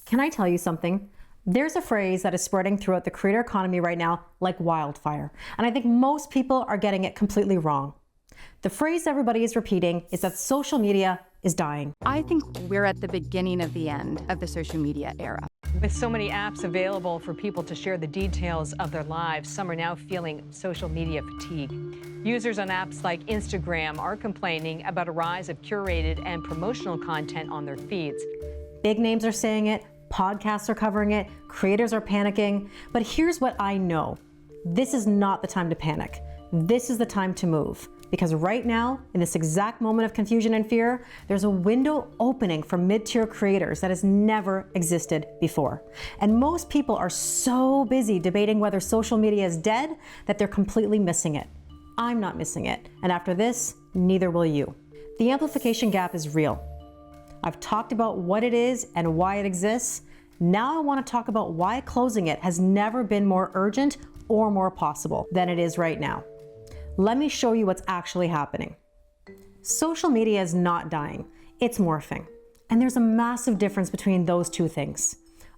Can I tell you something? There's a phrase that is spreading throughout the creator economy right now like wildfire, and I think most people are getting it completely wrong. The phrase everybody is repeating is that social media is dying. I think we're at the beginning of the end of the social media era. With so many apps available for people to share the details of their lives, some are now feeling social media fatigue. Users on apps like Instagram are complaining about a rise of curated and promotional content on their feeds. Big names are saying it, podcasts are covering it, creators are panicking, but here's what I know. This is not the time to panic. This is the time to move. Because right now, in this exact moment of confusion and fear, there's a window opening for mid-tier creators that has never existed before. And most people are so busy debating whether social media is dead that they're completely missing it. I'm not missing it, and after this, neither will you. The amplification gap is real. I've talked about what it is and why it exists. Now I want to talk about why closing it has never been more urgent or more possible than it is right now. Let me show you what's actually happening. Social media is not dying, it's morphing. And there's a massive difference between those two things.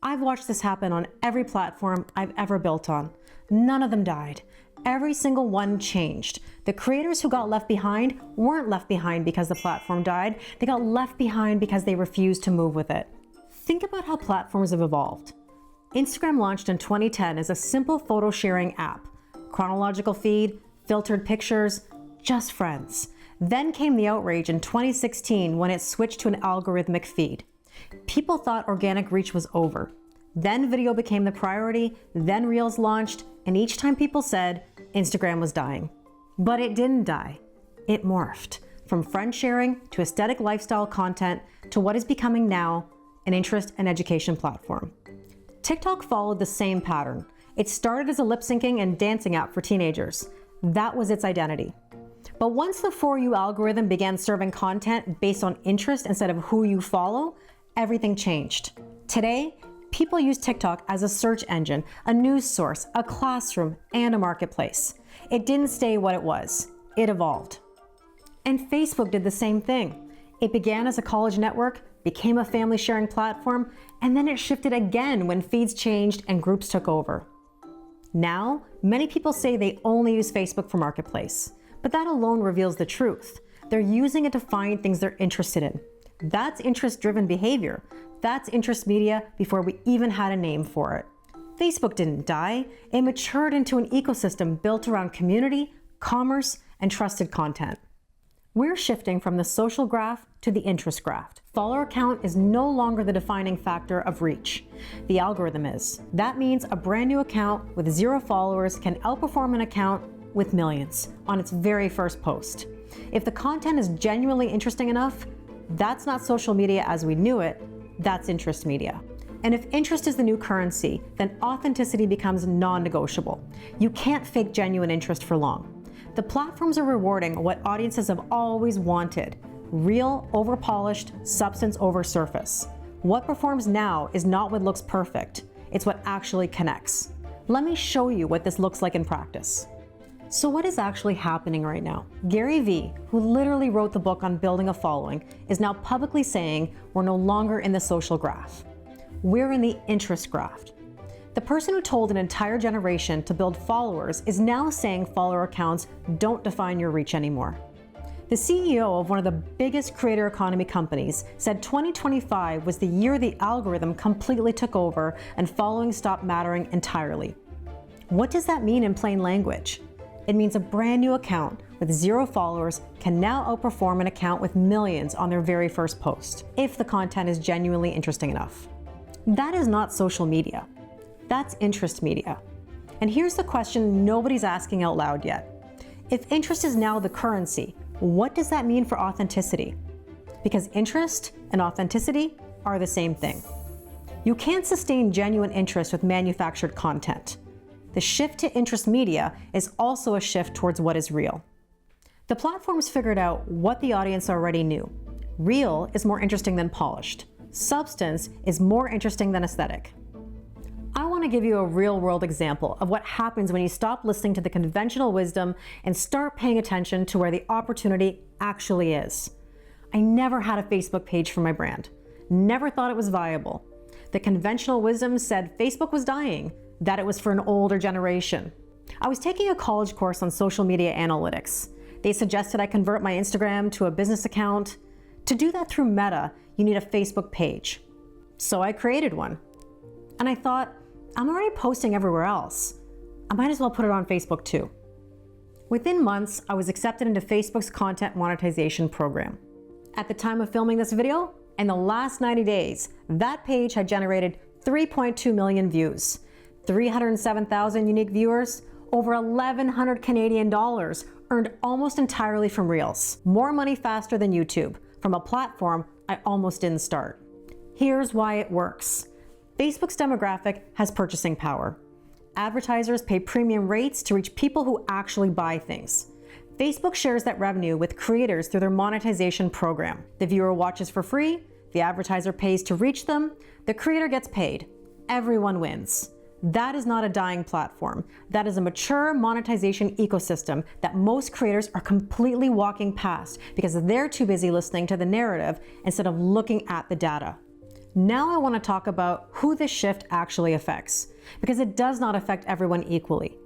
I've watched this happen on every platform I've ever built on. None of them died. Every single one changed. The creators who got left behind weren't left behind because the platform died. They got left behind because they refused to move with it. Think about how platforms have evolved. Instagram launched in 2010 as a simple photo sharing app. Chronological feed, filtered pictures, just friends. Then came the outrage in 2016 when it switched to an algorithmic feed. People thought organic reach was over. Then video became the priority, then Reels launched, and each time people said Instagram was dying. But it didn't die. It morphed from friend sharing to aesthetic lifestyle content to what is becoming now an interest and education platform. TikTok followed the same pattern. It started as a lip syncing and dancing app for teenagers. That was its identity. But once the For You algorithm began serving content based on interest instead of who you follow, everything changed. Today, people use TikTok as a search engine, a news source, a classroom, and a marketplace. It didn't stay what it was. It evolved. And Facebook did the same thing. It began as a college network, became a family sharing platform, and then it shifted again when feeds changed and groups took over. Now, many people say they only use Facebook for marketplace, but that alone reveals the truth. They're using it to find things they're interested in. That's interest-driven behavior. That's interest media before we even had a name for it. Facebook didn't die. It matured into an ecosystem built around community, commerce, and trusted content. We're shifting from the social graph to the interest graph. Follower count is no longer the defining factor of reach. The algorithm is. That means a brand new account with 0 followers can outperform an account with millions on its very first post. If the content is genuinely interesting enough, that's not social media as we knew it, that's interest media. And if interest is the new currency, then authenticity becomes non-negotiable. You can't fake genuine interest for long. The platforms are rewarding what audiences have always wanted: real over polished, substance over surface. What performs now is not what looks perfect, it's what actually connects. Let me show you what this looks like in practice. So what is actually happening right now? Gary Vee, who literally wrote the book on building a following, is now publicly saying we're no longer in the social graph. We're in the interest graph. The person who told an entire generation to build followers is now saying follower accounts don't define your reach anymore. The CEO of one of the biggest creator economy companies said 2025 was the year the algorithm completely took over and following stopped mattering entirely. What does that mean in plain language? It means a brand new account with 0 followers can now outperform an account with millions on their very first post, if the content is genuinely interesting enough. That is not social media. That's interest media. And here's the question nobody's asking out loud yet. If interest is now the currency, what does that mean for authenticity? Because interest and authenticity are the same thing. You can't sustain genuine interest with manufactured content. The shift to interest media is also a shift towards what is real. The platforms figured out what the audience already knew. Real is more interesting than polished. Substance is more interesting than aesthetic. I want to give you a real-world example of what happens when you stop listening to the conventional wisdom and start paying attention to where the opportunity actually is. I never had a Facebook page for my brand. Never thought it was viable. The conventional wisdom said Facebook was dying, that it was for an older generation. I was taking a college course on social media analytics. They suggested I convert my Instagram to a business account. To do that through Meta, you need a Facebook page. So I created one. And I thought, I'm already posting everywhere else. I might as well put it on Facebook too. Within months, I was accepted into Facebook's content monetization program. At the time of filming this video, in the last 90 days, that page had generated 3.2 million views, 307,000 unique viewers, over 1,100 Canadian dollars earned almost entirely from Reels. More money faster than YouTube, from a platform I almost didn't start. Here's why it works. Facebook's demographic has purchasing power. Advertisers pay premium rates to reach people who actually buy things. Facebook shares that revenue with creators through their monetization program. The viewer watches for free, the advertiser pays to reach them, the creator gets paid. Everyone wins. That is not a dying platform. That is a mature monetization ecosystem that most creators are completely walking past because they're too busy listening to the narrative instead of looking at the data. Now I want to talk about who this shift actually affects, because it does not affect everyone equally.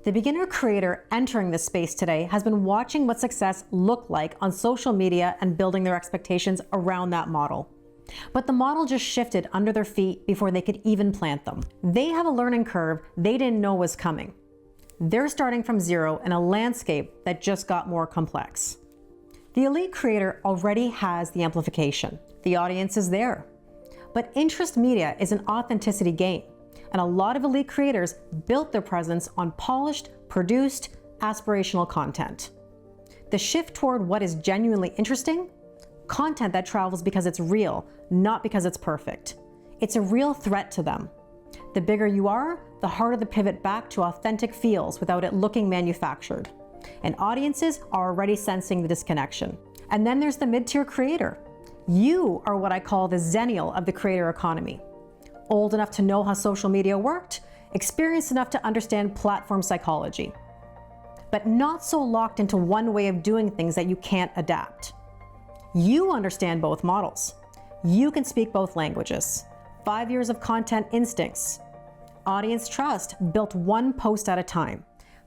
The beginner creator entering this space today has been watching what success looked like on social media and building their expectations around that model. But the model just shifted under their feet before they could even plant them. They have a learning curve they didn't know was coming. They're starting from zero in a landscape that just got more complex. The elite creator already has the amplification. The audience is there. But interest media is an authenticity game, and a lot of elite creators built their presence on polished, produced, aspirational content. The shift toward what is genuinely interesting, content that travels because it's real, not because it's perfect. It's a real threat to them. The bigger you are, the harder the pivot back to authentic feels without it looking manufactured. And audiences are already sensing the disconnection. And then there's the mid-tier creator. You are what I call the zennial of the creator economy. Old enough to know how social media worked, experienced enough to understand platform psychology, but not so locked into one way of doing things that you can't adapt. You understand both models. You can speak both languages. 5 years of content instincts. Audience trust built one post at a time.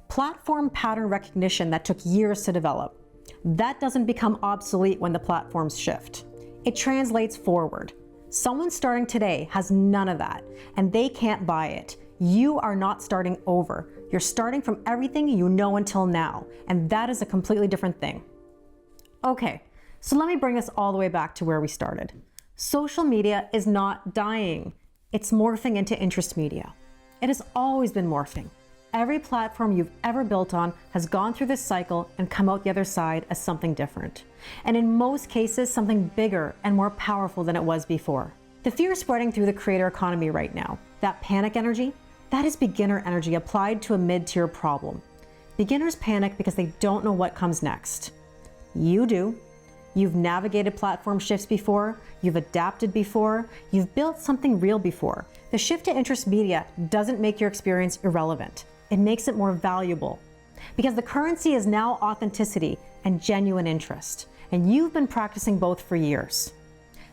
Platform pattern recognition that took years to develop. That doesn't become obsolete when the platforms shift. It translates forward. Someone starting today has none of that, and they can't buy it. You are not starting over. You're starting from everything you know until now, and that is a completely different thing. Okay, so let me bring us all the way back to where we started. Social media is not dying. It's morphing into interest media. It has always been morphing. Every platform you've ever built on has gone through this cycle and come out the other side as something different. And in most cases, something bigger and more powerful than it was before. The fear spreading through the creator economy right now, that panic energy, that is beginner energy applied to a mid-tier problem. Beginners panic because they don't know what comes next. You do. You've navigated platform shifts before, you've adapted before, you've built something real before. The shift to interest media doesn't make your experience irrelevant. It makes it more valuable. Because the currency is now authenticity and genuine interest. And you've been practicing both for years.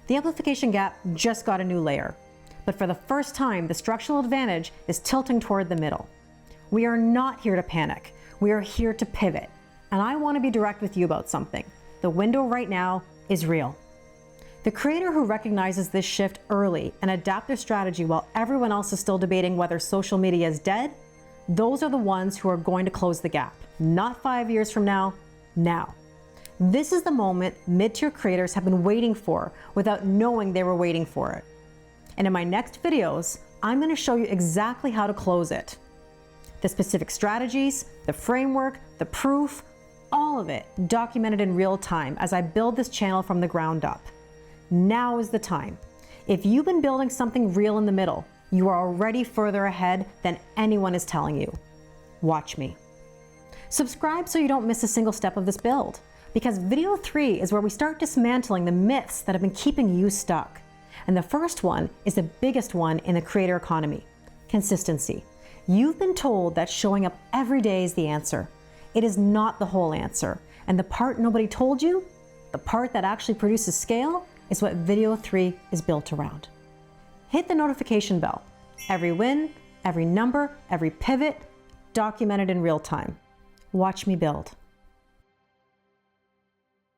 The amplification gap just got a new layer. But for the first time, the structural advantage is tilting toward the middle. We are not here to panic. We are here to pivot. And I want to be direct with you about something. The window right now is real. The creator who recognizes this shift early and adapt their strategy while everyone else is still debating whether social media is dead, those are the ones who are going to close the gap. Not 5 years from now, now. This is the moment mid-tier creators have been waiting for without knowing they were waiting for it. And in my next videos, I'm going to show you exactly how to close it. The specific strategies, the framework, the proof, all of it documented in real time as I build this channel from the ground up. Now is the time. If you've been building something real in the middle, you are already further ahead than anyone is telling you. Watch me. Subscribe so you don't miss a single step of this build, because video 3 is where we start dismantling the myths that have been keeping you stuck. And the first one is the biggest one in the creator economy: consistency. You've been told that showing up every day is the answer. It is not the whole answer. And the part nobody told you, the part that actually produces scale, is what video 3 is built around. hit the notification bell. Every win, every number, every pivot, documented in real time. Watch me build.